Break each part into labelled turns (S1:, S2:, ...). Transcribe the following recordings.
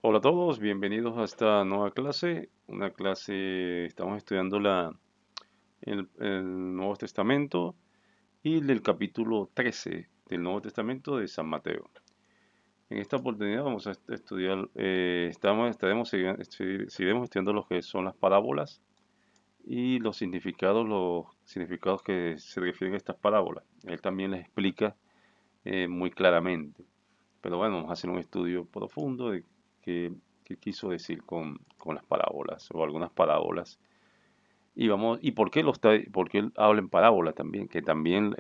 S1: Hola a todos, bienvenidos a esta nueva clase. Una clase, estamos estudiando el Nuevo Testamento y del capítulo 13 del Nuevo Testamento de San Mateo. En esta oportunidad vamos a estudiar, seguiremos estudiando lo que son las parábolas y los significados que se refieren a estas parábolas. Él también les explica muy claramente. Pero bueno, vamos a hacer un estudio profundo de qué quiso decir con las parábolas o algunas parábolas. Y por qué, por qué él habla en parábola también, que también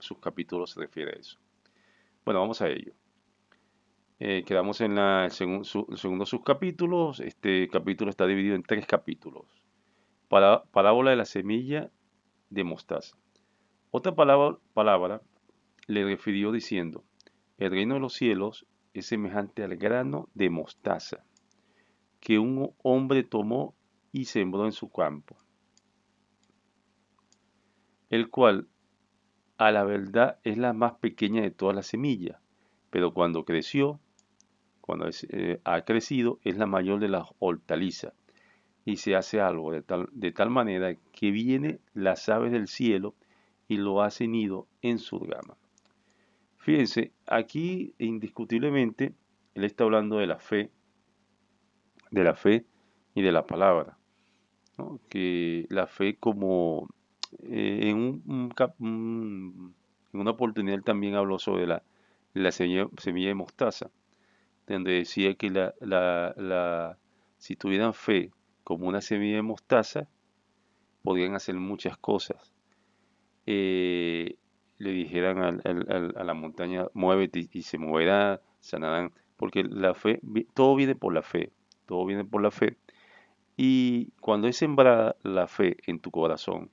S1: sus capítulos se refiere a eso. Bueno, vamos a ello. Quedamos en el segundo subcapítulo. Este capítulo está dividido en tres capítulos. Parábola de la semilla de mostaza. Otra palabra le refirió diciendo, el reino de los cielos es semejante al grano de mostaza que un hombre tomó y sembró en su campo, el cual a la verdad es la más pequeña de todas las semillas, pero cuando ha crecido, es la mayor de las hortalizas y se hace algo de tal manera que vienen las aves del cielo y lo hacen nido en su rama. Fíjense, aquí indiscutiblemente él está hablando de la fe y de la palabra, ¿no? Que la fe como en una oportunidad él también habló sobre la semilla de mostaza, donde decía que si tuvieran fe como una semilla de mostaza, podrían hacer muchas cosas. Eh, Le dijeran a la montaña, muévete y se moverá, sanarán, porque la fe, todo viene por la fe, todo viene por la fe. Y cuando es sembrada la fe en tu corazón,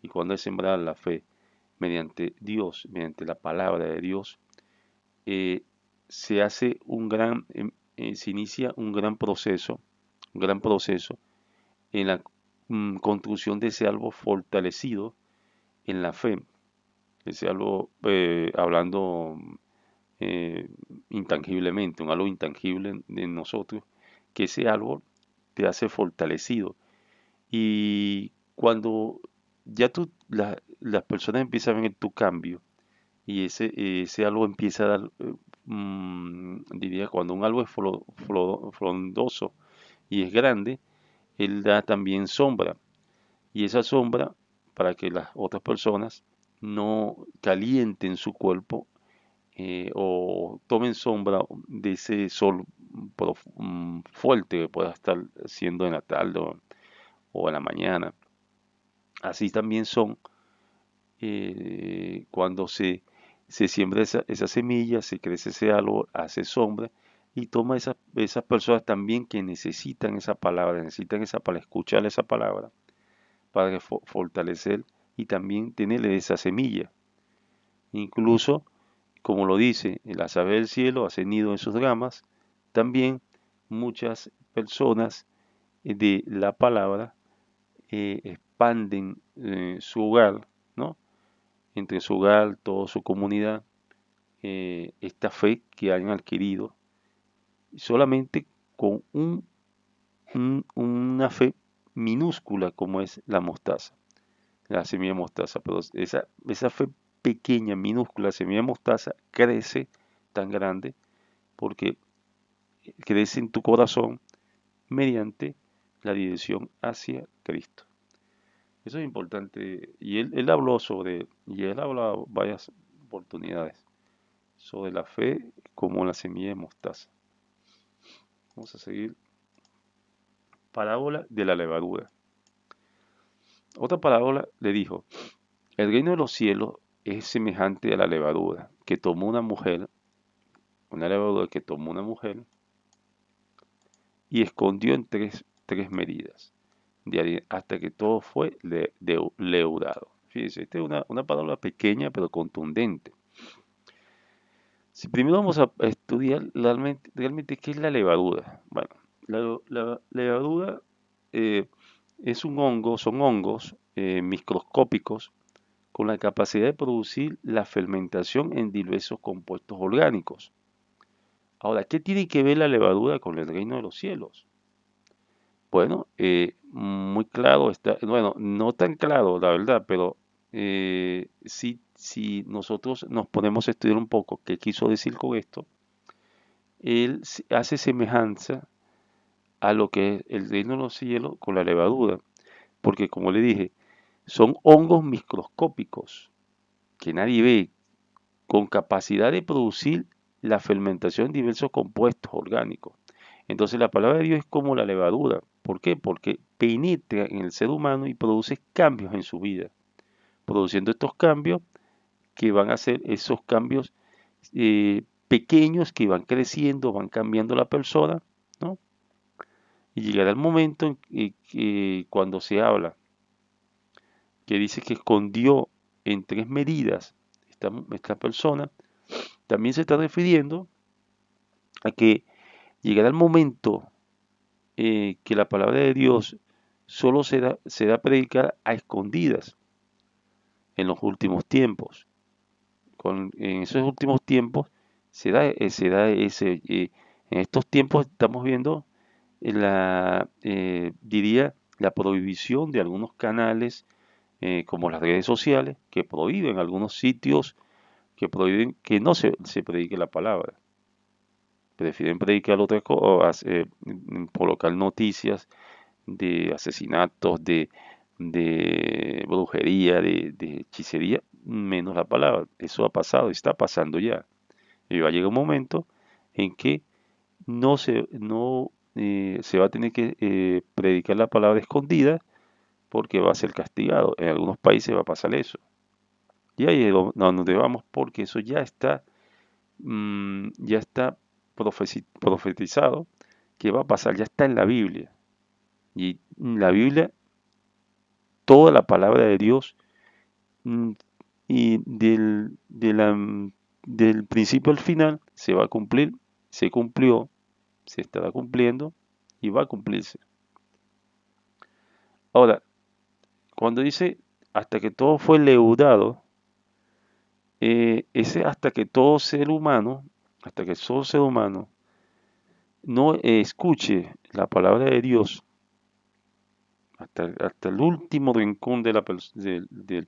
S1: y cuando es sembrada la fe mediante Dios, mediante la palabra de Dios, eh, se hace se inicia un gran proceso en la construcción de ese árbol fortalecido en la fe, ese árbol, hablando eh, intangiblemente, un árbol intangible en nosotros, que ese árbol te hace fortalecido. Y cuando ya las personas empiezan a ver tu cambio y ese árbol empieza a dar, diría, cuando un árbol es frondoso y es grande, él da también sombra. Y esa sombra, para que las otras personas no calienten su cuerpo o tomen sombra de ese sol fuerte que pueda estar siendo en la tarde o en la mañana. Así también son cuando se siembra esa semilla, se crece ese árbol, hace sombra y toma esas personas también que necesitan esa palabra, escuchar esa palabra para fortalecer y también tener esa semilla. Incluso, como lo dice, las aves del cielo hacen nido en sus ramas, también muchas personas de la palabra expanden su hogar, ¿no? Entre su hogar, toda su comunidad, esta fe que han adquirido solamente con una fe minúscula como es la mostaza, la semilla de mostaza, pero esa fe pequeña, minúscula, semilla de mostaza crece tan grande porque crece en tu corazón mediante la dirección hacia Cristo. Eso es importante. Y él habla varias oportunidades sobre la fe como la semilla de mostaza. Vamos a seguir. Parábola de la levadura. Otra parábola le dijo, el reino de los cielos es semejante a la levadura que tomó una levadura que tomó una mujer y escondió en tres medidas hasta que todo fue leudado. Fíjense, esta es una parábola pequeña pero contundente. Si primero vamos a estudiar realmente qué es la levadura. Bueno, la levadura eh, son hongos microscópicos con la capacidad de producir la fermentación en diversos compuestos orgánicos. Ahora, ¿qué tiene que ver la levadura con el reino de los cielos? Bueno, muy claro está, bueno, no tan claro, la verdad, pero si nosotros nos ponemos a estudiar un poco qué quiso decir con esto, él hace semejanza a lo que es el reino de los cielos con la levadura, porque como le dije, son hongos microscópicos que nadie ve, con capacidad de producir la fermentación de diversos compuestos orgánicos. Entonces la palabra de Dios es como la levadura. ¿Por qué? Porque penetra en el ser humano y produce cambios en su vida, produciendo estos cambios que van a ser esos cambios pequeños que van creciendo, van cambiando la persona, ¿no? Y llegará el momento en que cuando se habla, que dice que escondió en 3 medidas esta persona, también se está refiriendo a que llegará el momento que la palabra de Dios solo será predicada a escondidas en los últimos tiempos. En esos últimos tiempos en estos tiempos estamos viendo diría, la prohibición de algunos canales como las redes sociales que prohíben algunos sitios que prohíben que no se predique la palabra. Prefieren predicar otra cosa, colocar noticias de asesinatos, de brujería, de hechicería, menos la palabra. Eso ha pasado, está pasando ya. Y va a llegar un momento en que no se va a tener que predicar la palabra escondida porque va a ser castigado. En algunos países va a pasar eso. Y ahí es donde vamos porque eso ya está profetizado que va a pasar, ya está en la Biblia. Y la Biblia, toda la palabra de Dios, mm, y del principio al final, se va a cumplir, se cumplió, se estará cumpliendo y va a cumplirse. Ahora, cuando dice hasta que todo fue leudado, ese hasta que todo ser humano, hasta que todo ser humano no escuche la palabra de Dios, hasta el último rincón del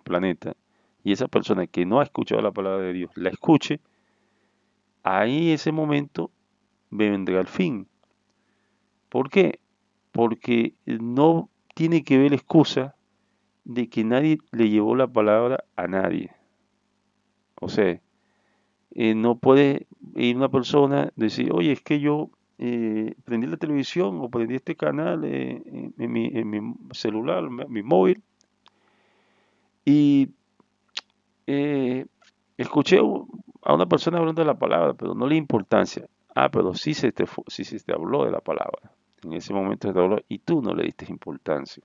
S1: planeta, y esa persona que no ha escuchado la palabra de Dios la escuche, ahí ese momento vendrá el fin. ¿Por qué? Porque no tiene que ver excusa de que nadie le llevó la palabra a nadie. O sea, no puede ir una persona decir, oye, es que yo prendí la televisión o prendí este canal en mi celular, en mi móvil, y eh, escuché a una persona hablando de la palabra, pero no le importancia. Ah, pero sí se te habló de la palabra. En ese momento se te habló y tú no le diste importancia.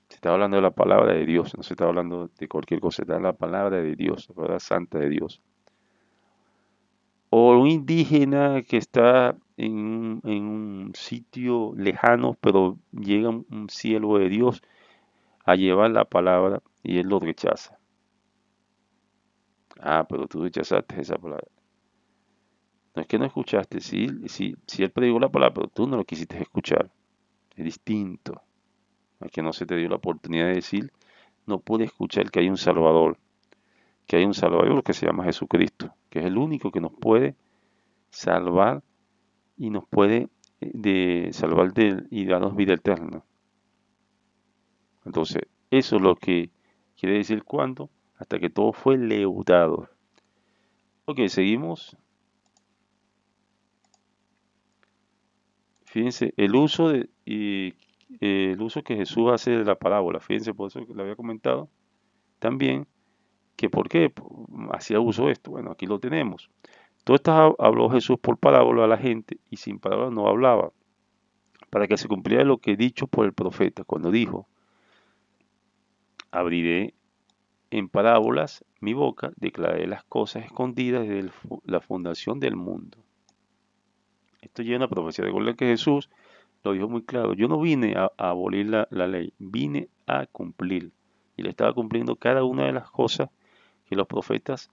S1: Se está hablando de la palabra de Dios, no se está hablando de cualquier cosa, se está hablando de la palabra de Dios, la palabra santa de Dios. O un indígena que está en un sitio lejano, pero llega un siervo de Dios a llevar la palabra y él lo rechaza. Ah, pero tú rechazaste esa palabra. No es que no escuchaste, sí él predicó la palabra, pero tú no lo quisiste escuchar. Es distinto. A que no se te dio la oportunidad de decir, no pude escuchar que hay un Salvador, que hay un Salvador que se llama Jesucristo, que es el único que nos puede salvar y nos puede salvar y darnos vida eterna. Entonces, eso es lo que quiere decir cuando, hasta que todo fue leudado. Ok, seguimos. Fíjense, el uso que Jesús hace de la parábola, fíjense, por eso que le había comentado también, que por qué hacía uso de esto. Bueno, aquí lo tenemos. Todo esto habló Jesús por parábola a la gente y sin parábola no hablaba, para que se cumpliera lo que he dicho por el profeta, cuando dijo, abriré en parábolas mi boca, declararé las cosas escondidas desde la fundación del mundo. Esto lleva una profecía. Recuerden que Jesús lo dijo muy claro. Yo no vine a abolir la ley, vine a cumplir. Y le estaba cumpliendo cada una de las cosas que los profetas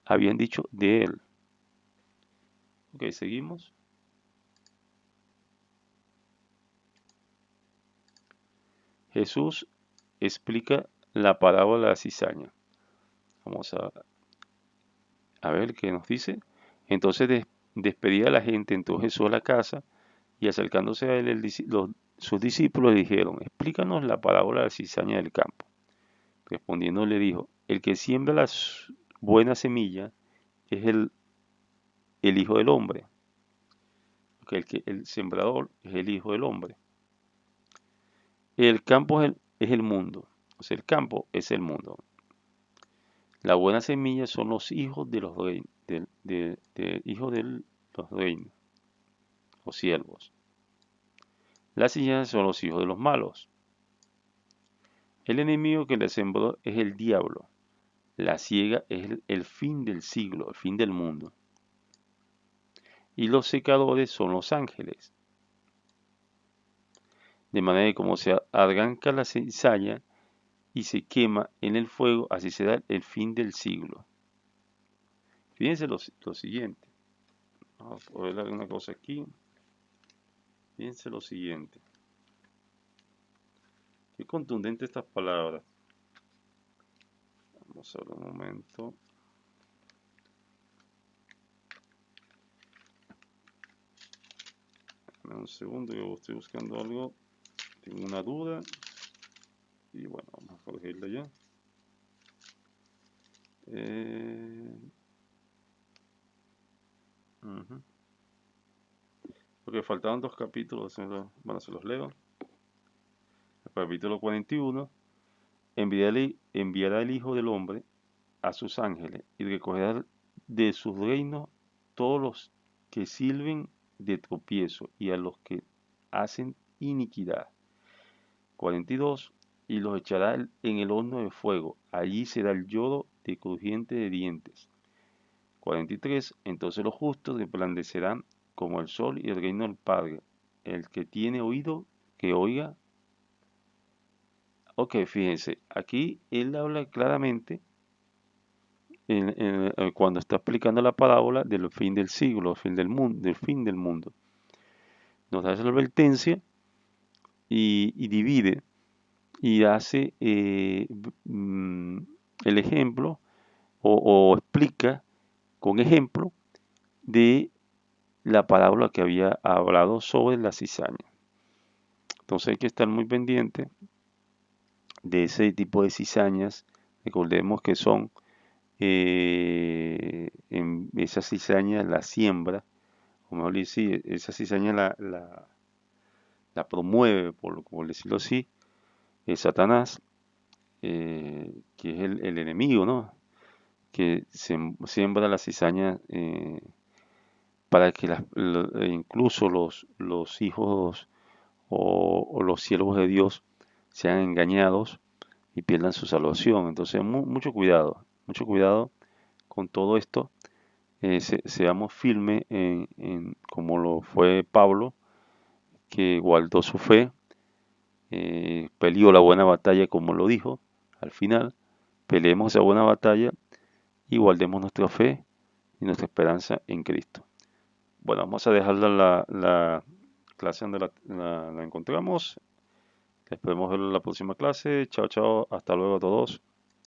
S1: habían dicho de él. Ok, seguimos. Jesús explica la parábola de la cizaña. Vamos a ver qué nos dice. Entonces despedía a la gente, entró Jesús a la casa y acercándose a él sus discípulos le dijeron, explícanos la parábola de la cizaña del campo. Respondiendo le dijo, el que siembra la buena semilla es el Hijo del Hombre. Porque el sembrador es el Hijo del Hombre. El campo es el mundo. O sea, el campo es el mundo. La buena semilla son los hijos de los reinos, hijos de los reinos, los siervos. Las cizañas son los hijos de los malos. El enemigo que le sembró es el diablo. La ciega es el fin del siglo, el fin del mundo. Y los secadores son los ángeles. De manera que como se arranca la cizaña y se quema en el fuego, así será el fin del siglo. Fíjense lo siguiente. Vamos a ver alguna cosa aquí. Fíjense lo siguiente. Qué contundente estas palabras. Vamos a ver un momento. Dame un segundo, yo estoy buscando algo. Tengo una duda. Y bueno, vamos a corregirla ya. Porque faltaban dos capítulos, bueno, se los leo. El capítulo 41. Enviará el Hijo del Hombre a sus ángeles y recogerá de sus reinos todos los que sirven de tropiezo y a los que hacen iniquidad. 42. Y los echará en el horno de fuego. Allí será el lloro de crujiente de dientes. 43. Entonces los justos resplandecerán como el sol y el reino del Padre. El que tiene oído, que oiga. Ok, fíjense, aquí él habla claramente cuando está explicando la parábola del fin del siglo, del fin del mundo. Nos da esa advertencia y divide y hace el ejemplo o explica con ejemplo de la parábola que había hablado sobre la cizaña. Entonces hay que estar muy pendiente de ese tipo de cizañas. Recordemos que son en esa cizaña la siembra, o mejor decir, esa cizaña la promueve, por decirlo así, Satanás, que es el enemigo, ¿no? Que siembra la cizaña para que incluso los hijos o los siervos de Dios sean engañados y pierdan su salvación. Entonces, mucho cuidado con todo esto. Seamos firmes como lo fue Pablo, que guardó su fe, peleó la buena batalla como lo dijo al final. Peleemos esa buena batalla y guardemos nuestra fe y nuestra esperanza en Cristo. Bueno, vamos a dejar la clase donde la encontramos. Esperemos ver la próxima clase. Chao, chao. Hasta luego a todos.